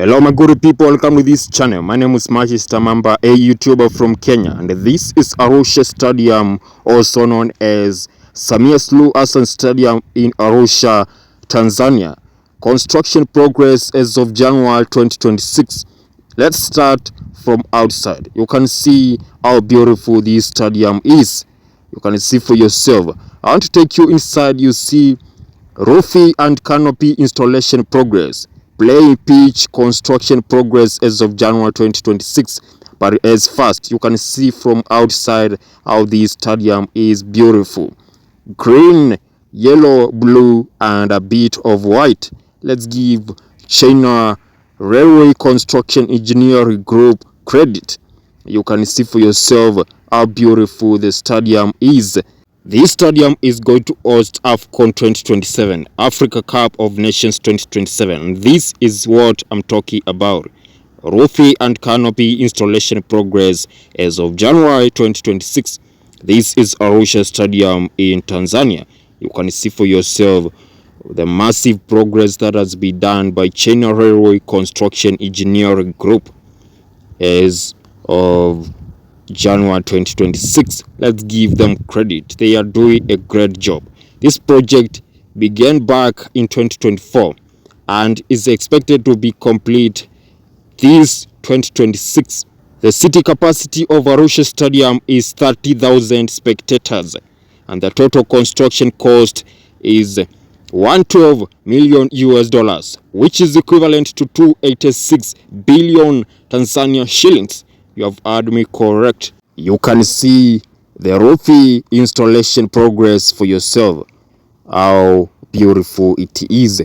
Hello my good people, welcome to this channel. My name is Mamba, a YouTuber from Kenya, and this is ARUSHA Stadium, also known as Samia Suluhu Hassan Stadium in Arusha, Tanzania. Construction progress as of January 2026. Let's start from outside. You can see how beautiful this stadium is. You can see for yourself. I want to take you inside. You see roofing and canopy installation progress. Playing pitch construction progress as of January 2026. But as fast, you can see from outside how the stadium is beautiful. Green, yellow, blue, and a bit of white. Let's give China Railway Construction Engineering Group credit. You can see for yourself how beautiful the stadium is. This stadium is going to host AFCON 2027, Africa Cup of Nations 2027. This is what I'm talking about. Roofing and canopy installation progress as of January 2026. This is Arusha Stadium in Tanzania. You can see for yourself the massive progress that has been done by China Railway Construction Engineering Group as of January 2026. Let's give them credit. They are doing a great job. This project began back in 2024 and is expected to be complete this 2026. The city capacity of Arusha Stadium is 30,000 spectators, and the total construction cost is 112 million US dollars, which is equivalent to 286 billion Tanzania shillings. You have heard me correct. You can see the roofing installation progress for yourself. How beautiful it is.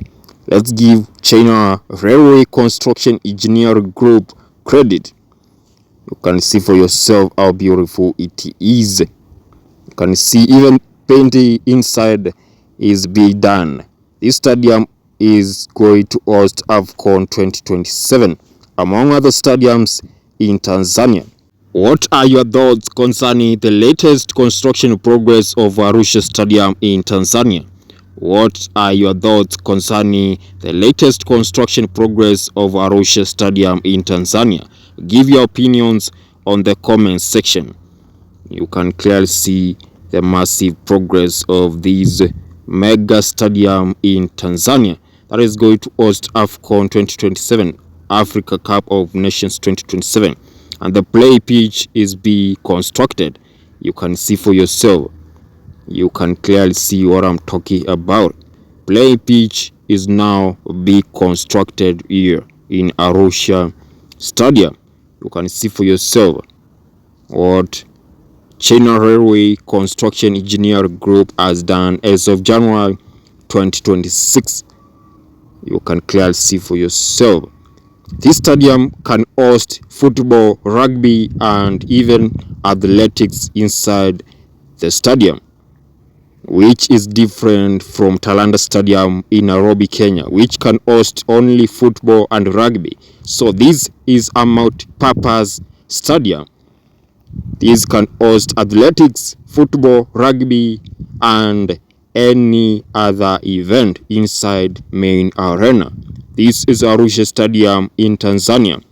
Let's give China Railway Construction Engineering Group credit. You can see for yourself how beautiful it is. You can see even painting inside is being done. This stadium is going to host AFCON 2027 among other stadiums in Tanzania. What are your thoughts concerning the latest construction progress of Arusha Stadium in Tanzania? What are your thoughts concerning the latest construction progress of Arusha Stadium in Tanzania? Give your opinions on the comment section. You can clearly see the massive progress of this mega stadium in Tanzania that is going to host AFCON 2027, Africa Cup of Nations 2027, and the play pitch is being constructed. You can see for yourself. You can clearly see what I'm talking about. Play pitch is now being constructed here in Arusha Stadium. You can see for yourself what China Railway Construction Engineering Group has done as of January 2026. You can clearly see for yourself. This stadium can host football, rugby, and even athletics inside the stadium, which is different from Talanta Stadium in Nairobi, Kenya, which can host only football and rugby. So this is a multi-purpose stadium. This can host athletics, football, rugby, and any other event inside main arena. This is Arusha Stadium in Tanzania.